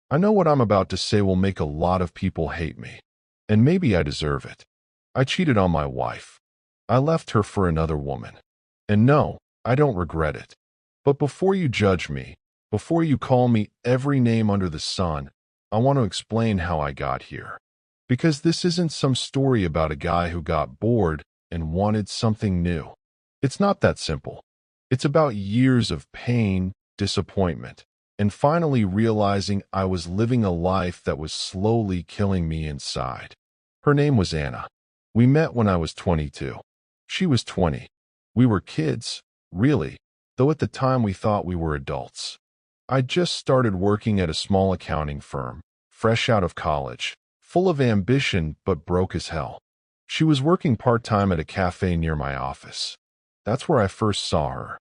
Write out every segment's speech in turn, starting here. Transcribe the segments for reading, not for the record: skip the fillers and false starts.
I know what I'm about to say will make a lot of people hate me, and maybe I deserve it. I cheated on my wife. I left her for another woman. And no, I don't regret it. But before you judge me, before you call me every name under the sun, I want to explain how I got here. Because this isn't some story about a guy who got bored and wanted something new. It's not that simple. It's about years of pain, disappointment, and finally realizing I was living a life that was slowly killing me inside. Her name was Anna. We met when I was 22. She was 20. We were kids, really, though at the time we thought we were adults. I just started working at a small accounting firm, fresh out of college, full of ambition but broke as hell. She was working part-time at a cafe near my office. That's where I first saw her.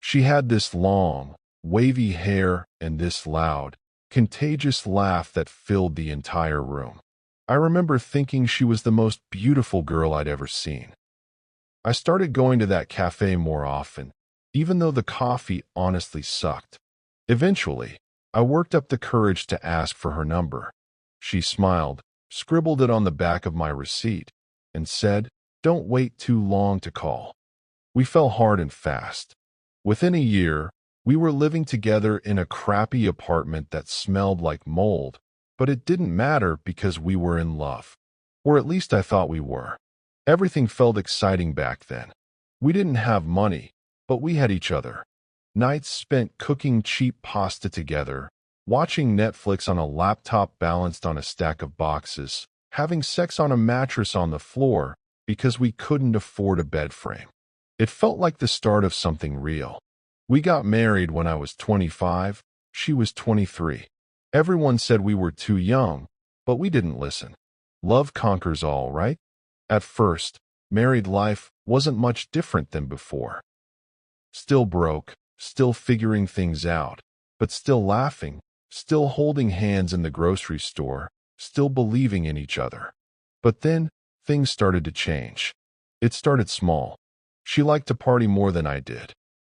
She had this long, wavy hair and this loud, contagious laugh that filled the entire room. I remember thinking she was the most beautiful girl I'd ever seen. I started going to that cafe more often, even though the coffee honestly sucked. Eventually, I worked up the courage to ask for her number. She smiled, scribbled it on the back of my receipt, and said, "Don't wait too long to call." We fell hard and fast. Within a year, we were living together in a crappy apartment that smelled like mold, but it didn't matter because we were in love. Or at least I thought we were. Everything felt exciting back then. We didn't have money, but we had each other. Nights spent cooking cheap pasta together, watching Netflix on a laptop balanced on a stack of boxes, having sex on a mattress on the floor because we couldn't afford a bed frame. It felt like the start of something real. We got married when I was 25, she was 23. Everyone said we were too young, but we didn't listen. Love conquers all, right? At first, married life wasn't much different than before. Still broke, still figuring things out, but still laughing, still holding hands in the grocery store, still believing in each other. But then, things started to change. It started small. She liked to party more than I did.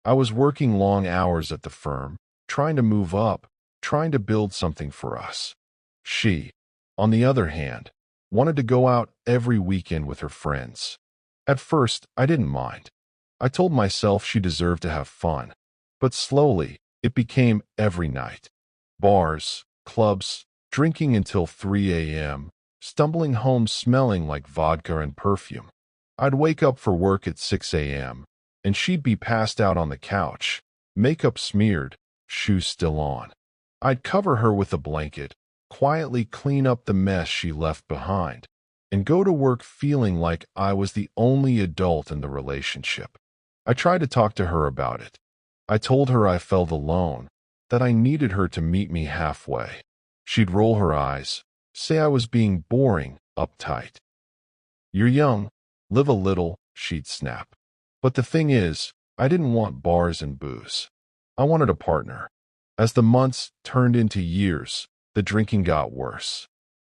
I was working long hours at the firm, trying to move up, trying to build something for us. She, on the other hand, wanted to go out every weekend with her friends. At first, I didn't mind. I told myself she deserved to have fun. But slowly, it became every night. Bars, clubs, drinking until 3 a.m., stumbling home smelling like vodka and perfume. I'd wake up for work at 6 a.m., and she'd be passed out on the couch, makeup smeared, shoes still on. I'd cover her with a blanket, quietly clean up the mess she left behind, and go to work feeling like I was the only adult in the relationship. I tried to talk to her about it. I told her I felt alone, that I needed her to meet me halfway. She'd roll her eyes, say I was being boring, uptight. "You're young, live a little," she'd snap. But the thing is, I didn't want bars and booze. I wanted a partner. As the months turned into years, the drinking got worse.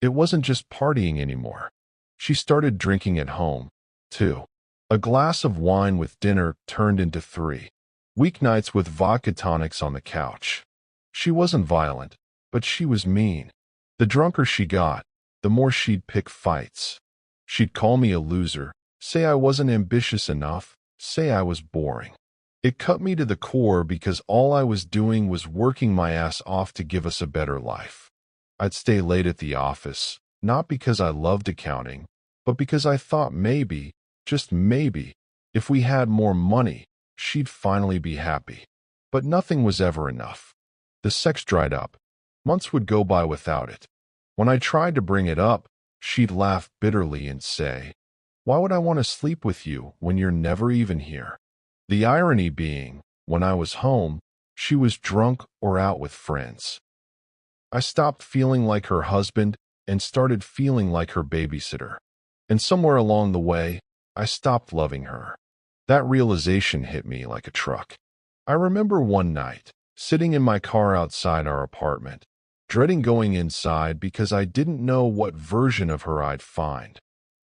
It wasn't just partying anymore. She started drinking at home, too. A glass of wine with dinner turned into 3. Weeknights with vodka tonics on the couch. She wasn't violent, but she was mean. The drunker she got, the more she'd pick fights. She'd call me a loser, say I wasn't ambitious enough, say I was boring. It cut me to the core because all I was doing was working my ass off to give us a better life. I'd stay late at the office, not because I loved accounting, but because I thought maybe, just maybe, if we had more money, she'd finally be happy. But nothing was ever enough. The sex dried up. Months would go by without it. When I tried to bring it up, she'd laugh bitterly and say, "Why would I want to sleep with you when you're never even here?" The irony being, when I was home, she was drunk or out with friends. I stopped feeling like her husband and started feeling like her babysitter. And somewhere along the way, I stopped loving her. That realization hit me like a truck. I remember one night, sitting in my car outside our apartment, dreading going inside because I didn't know what version of her I'd find.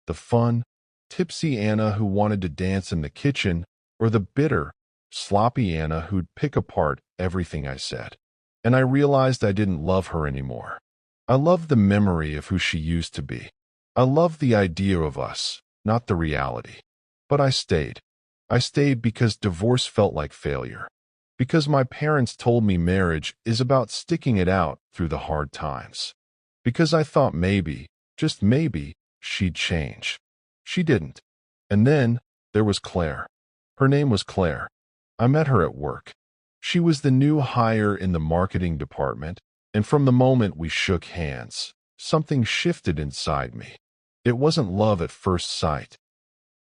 The fun, tipsy Anna who wanted to dance in the kitchen, or the bitter, sloppy Anna who'd pick apart everything I said. and I realized I didn't love her anymore. I loved the memory of who she used to be. I loved the idea of us, not the reality. But I stayed. I stayed because divorce felt like failure. Because my parents told me marriage is about sticking it out through the hard times. Because I thought maybe, just maybe, she'd change. She didn't. And then there was Claire. Her name was Claire. I met her at work. She was the new hire in the marketing department, and from the moment we shook hands, something shifted inside me. It wasn't love at first sight.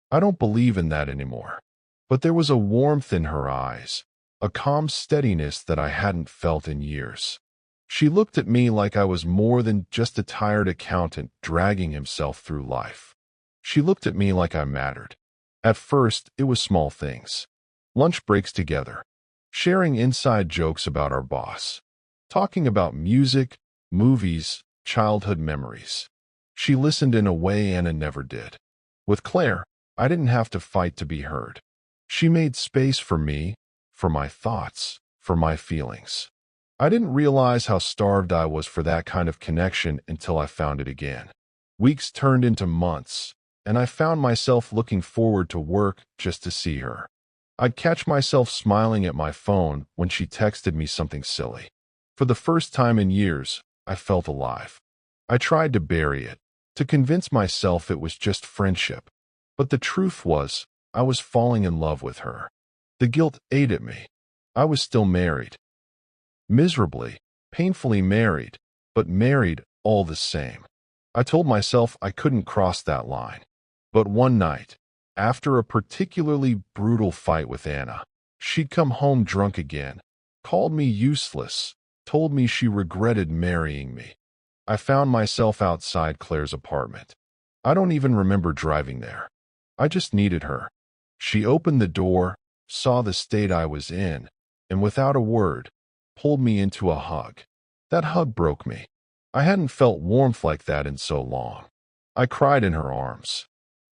I don't believe in that anymore. But there was a warmth in her eyes, a calm steadiness that I hadn't felt in years. She looked at me like I was more than just a tired accountant dragging himself through life. She looked at me like I mattered. At first, it was small things. Lunch breaks together, sharing inside jokes about our boss, talking about music, movies, childhood memories. She listened in a way Anna never did. With Claire, I didn't have to fight to be heard. She made space for me, for my thoughts, for my feelings. I didn't realize how starved I was for that kind of connection until I found it again. Weeks turned into months, and I found myself looking forward to work just to see her. I'd catch myself smiling at my phone when she texted me something silly. For the first time in years, I felt alive. I tried to bury it, to convince myself it was just friendship. But the truth was, I was falling in love with her. The guilt ate at me. I was still married. Miserably, painfully married, but married all the same. I told myself I couldn't cross that line. But one night, after a particularly brutal fight with Anna, she'd come home drunk again, called me useless, told me she regretted marrying me. I found myself outside Claire's apartment. I don't even remember driving there. I just needed her. She opened the door, saw the state I was in, and without a word, pulled me into a hug. That hug broke me. I hadn't felt warmth like that in so long. I cried in her arms.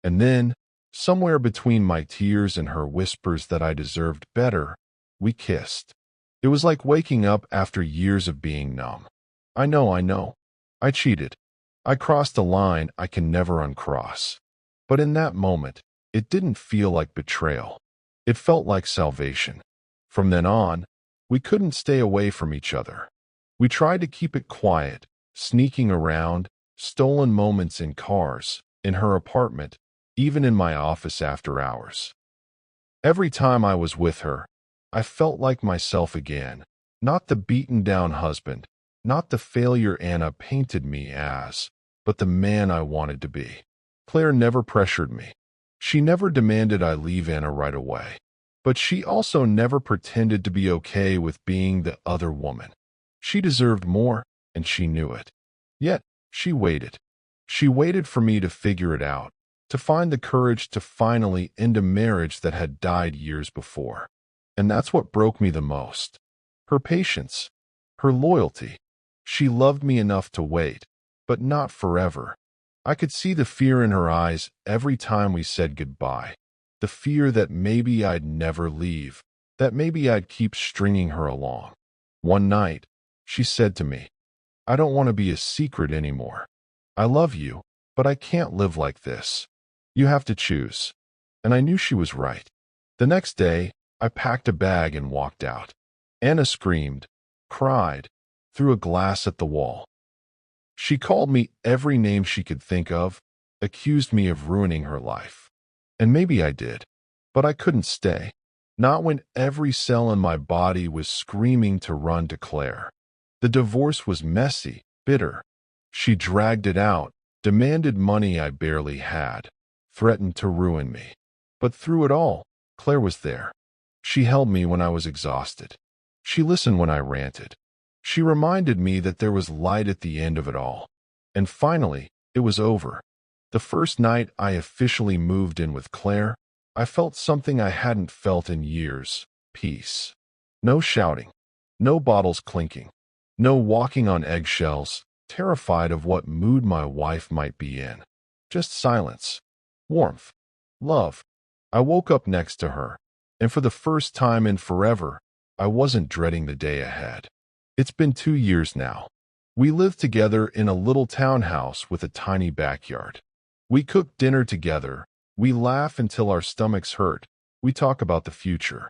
And then, somewhere between my tears and her whispers that I deserved better, we kissed. It was like waking up after years of being numb. I know. I cheated. I crossed a line I can never uncross. But in that moment, it didn't feel like betrayal. It felt like salvation. From then on, we couldn't stay away from each other. We tried to keep it quiet, sneaking around, stolen moments in cars, in her apartment, even in my office after hours. Every time I was with her, I felt like myself again, not the beaten-down husband, not the failure Anna painted me as, but the man I wanted to be. Claire never pressured me. She never demanded I leave Anna right away. But she also never pretended to be okay with being the other woman. She deserved more, and she knew it. Yet, she waited. She waited for me to figure it out, to find the courage to finally end a marriage that had died years before. And that's what broke me the most. Her patience, her loyalty. She loved me enough to wait, but not forever. I could see the fear in her eyes every time we said goodbye. The fear that maybe I'd never leave, that maybe I'd keep stringing her along. One night, she said to me, "I don't want to be a secret anymore. I love you, but I can't live like this. You have to choose." And I knew she was right. The next day, I packed a bag and walked out. Anna screamed, cried, threw a glass at the wall. She called me every name she could think of, accused me of ruining her life. And maybe I did, but I couldn't stay. Not when every cell in my body was screaming to run to Claire. The divorce was messy, bitter. She dragged it out, demanded money I barely had, threatened to ruin me. But through it all, Claire was there. She held me when I was exhausted. She listened when I ranted. She reminded me that there was light at the end of it all. And finally, it was over. The first night I officially moved in with Claire, I felt something I hadn't felt in years: peace. No shouting, no bottles clinking, no walking on eggshells, terrified of what mood my wife might be in. Just silence, warmth, love. I woke up next to her, and for the first time in forever, I wasn't dreading the day ahead. It's been 2 years now. We live together in a little townhouse with a tiny backyard. We cook dinner together. We laugh until our stomachs hurt. We talk about the future.